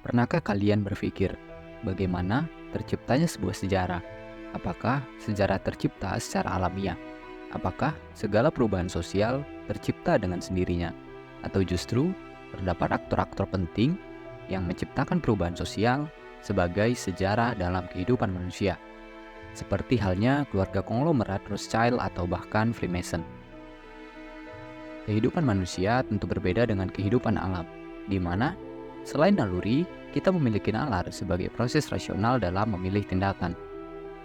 Pernahkah kalian berpikir bagaimana terciptanya sebuah sejarah? Apakah sejarah tercipta secara alamiah? Apakah segala perubahan sosial tercipta dengan sendirinya? Atau justru terdapat aktor-aktor penting yang menciptakan perubahan sosial sebagai sejarah dalam kehidupan manusia? Seperti halnya keluarga konglomerat Rothschild atau bahkan Freemason. Kehidupan manusia tentu berbeda dengan kehidupan alam, di mana selain naluri, kita memiliki nalar sebagai proses rasional dalam memilih tindakan.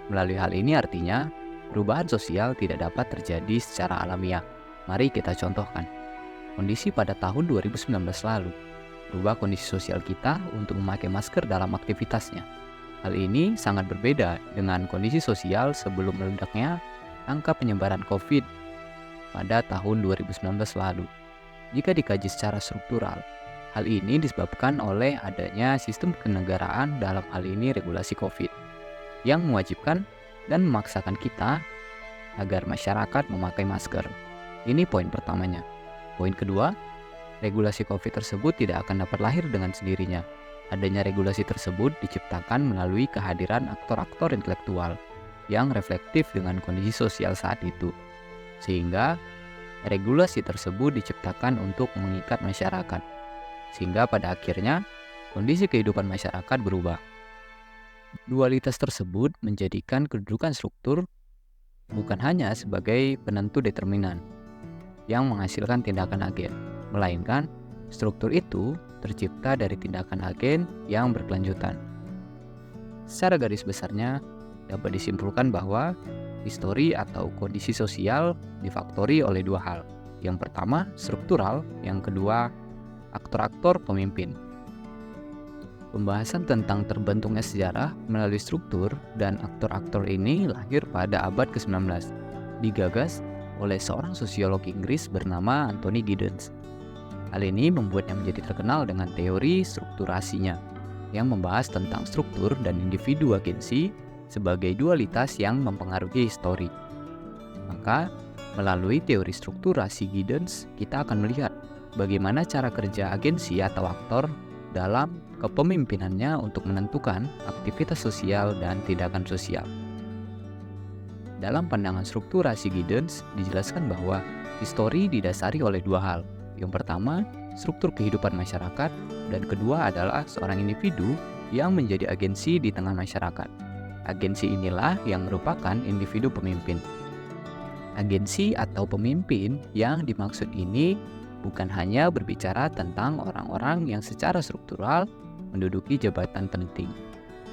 Melalui hal ini artinya, perubahan sosial tidak dapat terjadi secara alamiah. Mari kita contohkan. Kondisi pada tahun 2019 lalu, berubah kondisi sosial kita untuk memakai masker dalam aktivitasnya. Hal ini sangat berbeda dengan kondisi sosial sebelum meledaknya angka penyebaran COVID pada tahun 2019 lalu. Jika dikaji secara struktural, hal ini disebabkan oleh adanya sistem kenegaraan, dalam hal ini regulasi COVID, yang mewajibkan dan memaksakan kita agar masyarakat memakai masker. Ini poin pertamanya. Poin kedua, regulasi COVID tersebut tidak akan dapat lahir dengan sendirinya. Adanya regulasi tersebut diciptakan melalui kehadiran aktor-aktor intelektual yang reflektif dengan kondisi sosial saat itu. Sehingga regulasi tersebut diciptakan untuk mengikat masyarakat. Sehingga pada akhirnya kondisi kehidupan masyarakat berubah. Dualitas tersebut menjadikan kedudukan struktur bukan hanya sebagai penentu determinan yang menghasilkan tindakan agen, melainkan struktur itu tercipta dari tindakan agen yang berkelanjutan. Secara garis besarnya, dapat disimpulkan bahwa histori atau kondisi sosial difaktori oleh dua hal. Yang pertama, struktural, yang kedua, aktor-aktor pemimpin. Pembahasan tentang terbentuknya sejarah melalui struktur dan aktor-aktor ini lahir pada abad ke-19, digagas oleh seorang sosiolog Inggris bernama Anthony Giddens. Hal ini membuatnya menjadi terkenal dengan teori strukturasinya, yang membahas tentang struktur dan individu agensi sebagai dualitas yang mempengaruhi histori. Maka, melalui teori strukturasi Giddens, kita akan melihat bagaimana cara kerja agensi atau aktor dalam kepemimpinannya untuk menentukan aktivitas sosial dan tindakan sosial. Dalam pandangan strukturasi Giddens, dijelaskan bahwa histori didasari oleh dua hal. Yang pertama, struktur kehidupan masyarakat, dan kedua adalah seorang individu yang menjadi agensi di tengah masyarakat. Agensi inilah yang merupakan individu pemimpin. Agensi atau pemimpin yang dimaksud ini bukan hanya berbicara tentang orang-orang yang secara struktural menduduki jabatan penting.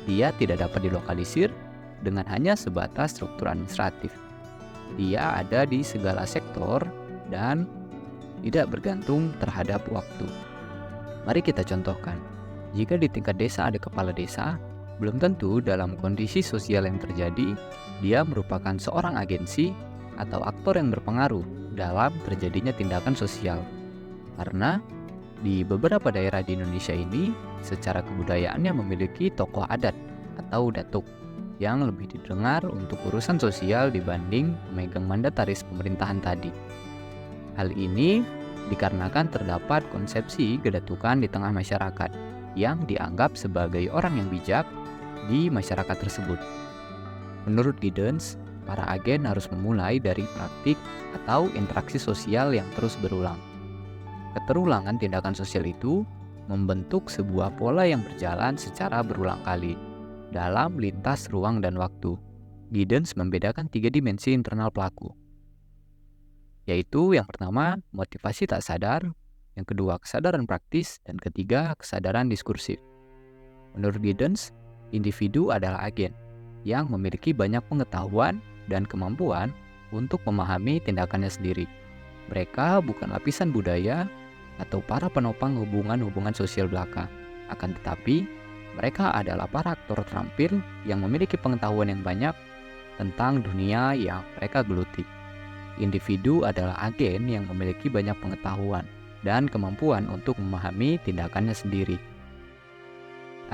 Dia tidak dapat dilokalisir dengan hanya sebatas struktur administratif. Dia ada di segala sektor dan tidak bergantung terhadap waktu. Mari kita contohkan. Jika di tingkat desa ada kepala desa, belum tentu dalam kondisi sosial yang terjadi, dia merupakan seorang agensi atau aktor yang berpengaruh dalam terjadinya tindakan sosial. Karena di beberapa daerah di Indonesia ini, secara kebudayaannya memiliki tokoh adat atau datuk yang lebih didengar untuk urusan sosial dibanding pemegang mandataris pemerintahan tadi. Hal ini dikarenakan terdapat konsepsi kedatukan di tengah masyarakat yang dianggap sebagai orang yang bijak di masyarakat tersebut. Menurut Giddens, para agen harus memulai dari praktik atau interaksi sosial yang terus berulang. Keterulangan tindakan sosial itu membentuk sebuah pola yang berjalan secara berulang kali dalam lintas ruang dan waktu. Giddens membedakan 3 dimensi internal pelaku, yaitu yang pertama, motivasi tak sadar, yang kedua, kesadaran praktis, dan ketiga, kesadaran diskursif. Menurut Giddens, individu adalah agen yang memiliki banyak pengetahuan dan kemampuan untuk memahami tindakannya sendiri. Mereka bukan lapisan budaya atau para penopang hubungan-hubungan sosial belaka. Akan tetapi, mereka adalah para aktor terampil yang memiliki pengetahuan yang banyak tentang dunia yang mereka geluti. Individu adalah agen yang memiliki banyak pengetahuan dan kemampuan untuk memahami tindakannya sendiri.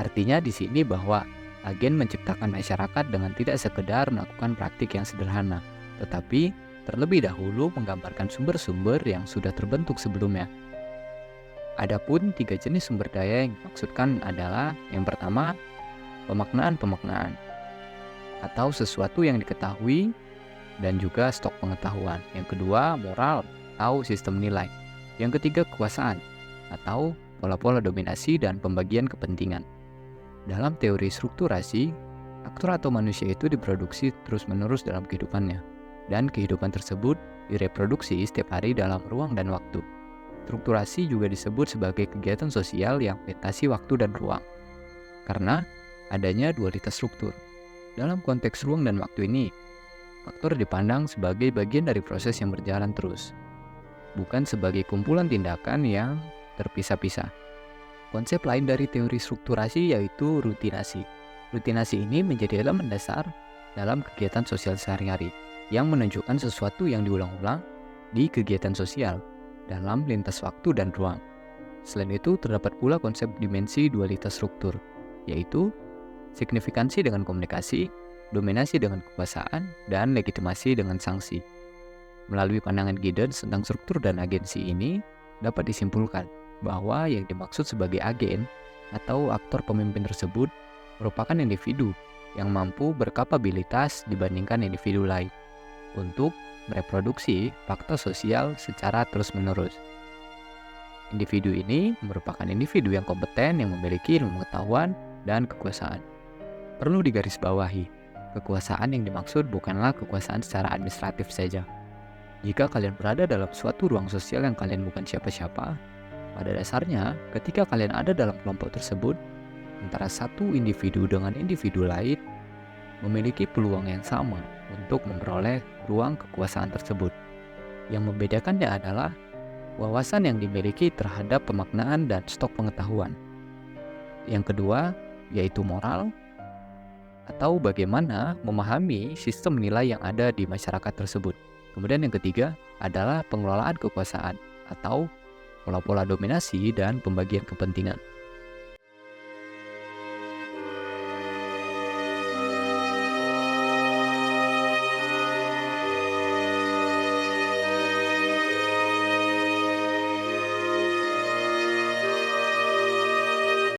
Artinya di sini bahwa agen menciptakan masyarakat dengan tidak sekedar melakukan praktik yang sederhana, tetapi terlebih dahulu menggambarkan sumber-sumber yang sudah terbentuk sebelumnya. Adapun tiga jenis sumber daya yang dimaksudkan adalah yang pertama, pemaknaan-pemaknaan atau sesuatu yang diketahui dan juga stok pengetahuan. Yang kedua, moral atau sistem nilai. Yang ketiga, kekuasaan atau pola-pola dominasi dan pembagian kepentingan. Dalam teori strukturasi, aktor atau manusia itu diproduksi terus-menerus dalam kehidupannya, dan kehidupan tersebut direproduksi setiap hari dalam ruang dan waktu. Strukturasi juga disebut sebagai kegiatan sosial yang membatasi waktu dan ruang, karena adanya dualitas struktur. Dalam konteks ruang dan waktu ini, faktor dipandang sebagai bagian dari proses yang berjalan terus, bukan sebagai kumpulan tindakan yang terpisah-pisah. Konsep lain dari teori strukturasi yaitu rutinasi. Rutinasi ini menjadi elemen dasar dalam kegiatan sosial sehari-hari yang menunjukkan sesuatu yang diulang-ulang di kegiatan sosial dalam lintas waktu dan ruang. Selain itu, terdapat pula konsep dimensi dualitas struktur, yaitu signifikansi dengan komunikasi, dominasi dengan kekuasaan, dan legitimasi dengan sanksi. Melalui pandangan Giddens tentang struktur dan agensi ini, dapat disimpulkan bahwa yang dimaksud sebagai agen atau aktor pemimpin tersebut merupakan individu yang mampu berkapabilitas dibandingkan individu lain untuk mereproduksi fakta sosial secara terus-menerus. Individu ini merupakan individu yang kompeten yang memiliki ilmu pengetahuan dan kekuasaan. Perlu digarisbawahi, kekuasaan yang dimaksud bukanlah kekuasaan secara administratif saja. Jika kalian berada dalam suatu ruang sosial yang kalian bukan siapa-siapa, pada dasarnya ketika kalian ada dalam kelompok tersebut, antara satu individu dengan individu lain memiliki peluang yang sama untuk memperoleh ruang kekuasaan tersebut. Yang membedakannya adalah wawasan yang dimiliki terhadap pemaknaan dan stok pengetahuan. Yang kedua, yaitu moral, atau bagaimana memahami sistem nilai yang ada di masyarakat tersebut. Kemudian yang ketiga adalah pengelolaan kekuasaan atau pola-pola dominasi dan pembagian kepentingan.